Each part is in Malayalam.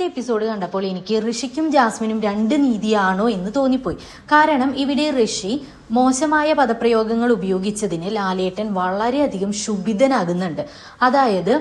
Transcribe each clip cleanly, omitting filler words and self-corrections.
എപ്പിസോഡ് കണ്ടപ്പോൾ എനിക്ക് ഋഷിക്കും ജാസ്മിനും രണ്ട് നീതിയാണോ എന്ന് തോന്നിപ്പോയി. കാരണം ഇവിടെ ഋഷി മോശമായ പദപ്രയോഗങ്ങൾ ഉപയോഗിച്ചതിന് ലാലേട്ടൻ വളരെയധികം ക്ഷുഭിതനാകുന്നുണ്ട്. അതായത്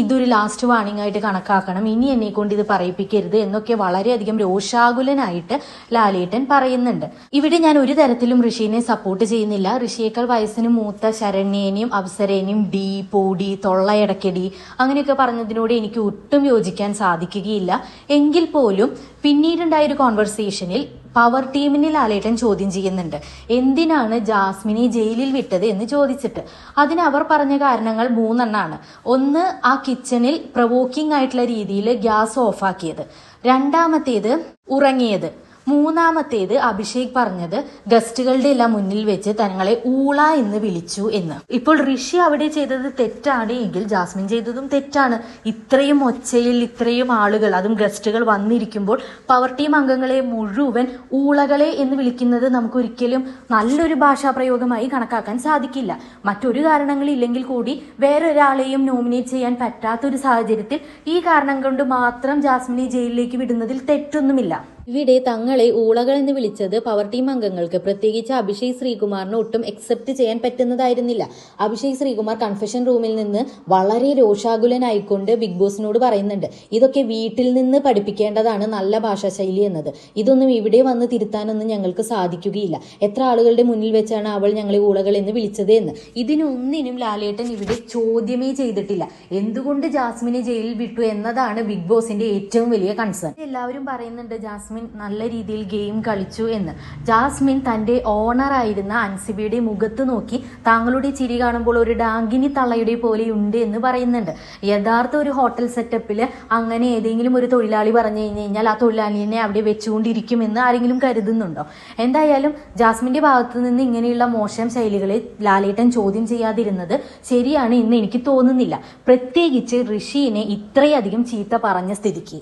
ഇതൊരു ലാസ്റ്റ് വാർണിംഗ് ആയിട്ട് കണക്കാക്കണം, ഇനി എന്നെ കൊണ്ട് ഇത് പറയിപ്പിക്കരുത് എന്നൊക്കെ വളരെയധികം രോഷാകുലനായിട്ട് ലാലേട്ടൻ പറയുന്നുണ്ട്. ഇവിടെ ഞാൻ ഒരു തരത്തിലും ഋഷിനെ സപ്പോർട്ട് ചെയ്യുന്നില്ല. ഋഷിയേക്കാൾ വയസ്സിന് മൂത്ത ശരണ്യേനെയും അപ്സരേനെയും ഡി, പോടി, തൊള്ളയടക്കടി അങ്ങനെയൊക്കെ പറഞ്ഞതിനോട് എനിക്ക് ഒട്ടും യോജിക്കാൻ സാധിക്കുകയില്ല. എങ്കിൽ പോലും പിന്നീടുണ്ടായ ഒരു കോൺവെർസേഷനിൽ പവർ ടീമിനെ ലാലേട്ടൻ ചോദ്യം ചെയ്യുന്നുണ്ട്, എന്തിനാണ് ജാസ്മിനെ ജയിലിൽ വിട്ടത് എന്ന് ചോദിച്ചിട്ട്. അതിന് അവർ പറഞ്ഞ കാരണങ്ങൾ 3 എണ്ണമാണ്. ഒന്ന്, ആ കിച്ചണിൽ പ്രൊവോക്കിംഗ് ആയിട്ടുള്ള രീതിയിൽ ഗ്യാസ് ഓഫാക്കിയത്. രണ്ടാമത്തേത് ഉറങ്ങിയത്. മൂന്നാമത്തേത് അഭിഷേക് പറഞ്ഞത് ഗസ്റ്റുകളുടെ എല്ലാം മുന്നിൽ വെച്ച് തങ്ങളെ ഊള എന്ന് വിളിച്ചു എന്ന്. ഇപ്പോൾ ഋഷി അവിടെ ചെയ്തത് തെറ്റാണ് എങ്കിൽ ജാസ്മിൻ ചെയ്തതും തെറ്റാണ്. ഇത്രയും ഒച്ചയിൽ ഇത്രയും ആളുകൾ, അതും ഗസ്റ്റുകൾ വന്നിരിക്കുമ്പോൾ പവർ ടീം അംഗങ്ങളെ മുഴുവൻ ഊളകളെ എന്ന് വിളിക്കുന്നത് നമുക്കൊരിക്കലും നല്ലൊരു ഭാഷാ പ്രയോഗമായി കണക്കാക്കാൻ സാധിക്കില്ല. മറ്റൊരു കാരണങ്ങളില്ലെങ്കിൽ കൂടി വേറൊരാളെയും നോമിനേറ്റ് ചെയ്യാൻ പറ്റാത്തൊരു സാഹചര്യത്തിൽ ഈ കാരണം കൊണ്ട് മാത്രം ജാസ്മിനെ ജയിലിലേക്ക് വിടുന്നതിൽ തെറ്റൊന്നുമില്ല. ഇവിടെ തങ്ങളെ ഊളകൾ എന്ന് വിളിച്ചത് പവർ ടീം അംഗങ്ങൾക്ക്, പ്രത്യേകിച്ച് അഭിഷേക് ശ്രീകുമാറിന് ഒട്ടും അക്സെപ്റ്റ് ചെയ്യാൻ പറ്റുന്നതായിരുന്നില്ല. അഭിഷേക് ശ്രീകുമാർ കൺഫെഷൻ റൂമിൽ നിന്ന് വളരെ രോഷാകുലനായിക്കൊണ്ട് ബിഗ് ബോസിനോട് പറയുന്നുണ്ട്, ഇതൊക്കെ വീട്ടിൽ നിന്ന് പഠിപ്പിക്കേണ്ടതാണ് നല്ല ഭാഷാശൈലി എന്നത്. ഇതൊന്നും ഇവിടെ വന്ന് തിരുത്താനൊന്നും ഞങ്ങൾക്ക് സാധിക്കുകയില്ല. എത്ര ആളുകളുടെ മുന്നിൽ വെച്ചാണ് അവൾ ഞങ്ങളെ ഊളകൾ എന്ന് വിളിച്ചത് എന്ന്. ഇതിനൊന്നിനും ലാലേട്ടൻ ഇവിടെ ചോദ്യമേ ചെയ്തിട്ടില്ല. എന്തുകൊണ്ട് ജാസ്മിനെ ജയിലിൽ വിട്ടു എന്നതാണ് ബിഗ് ബോസിന്റെ ഏറ്റവും വലിയ കൺസേൺ. എല്ലാവരും പറയുന്നുണ്ട് ജാസ്മിൻ നല്ല രീതിയിൽ ഗെയിം കളിച്ചു എന്ന്. ജാസ്മിൻ തന്റെ ഓണറായിരുന്ന അൻസിബയുടെ മുഖത്ത് നോക്കി താങ്കളുടെ ചിരി കാണുമ്പോൾ ഒരു ഡാങ്കിനി തള്ളയുടെ പോലെയുണ്ട് എന്ന് പറയുന്നുണ്ട്. യഥാർത്ഥ ഒരു ഹോട്ടൽ സെറ്റപ്പിൽ അങ്ങനെ ഏതെങ്കിലും ഒരു തൊഴിലാളി പറഞ്ഞു കഴിഞ്ഞാൽ ആ തൊഴിലാളിനെ അവിടെ വെച്ചുകൊണ്ടിരിക്കുമെന്ന് ആരെങ്കിലും കരുതുന്നുണ്ടോ? എന്തായാലും ജാസ്മിന്റെ ഭാഗത്തു നിന്ന് ഇങ്ങനെയുള്ള മോശം ശൈലികളെ ലാലേട്ടൻ ചോദ്യം ചെയ്യാതിരുന്നത് ശരിയാണ് എന്ന് എനിക്ക് തോന്നുന്നില്ല, പ്രത്യേകിച്ച് ഋഷിനെ ഇത്രയധികം ചീത്ത പറഞ്ഞ സ്ഥിതിക്ക്.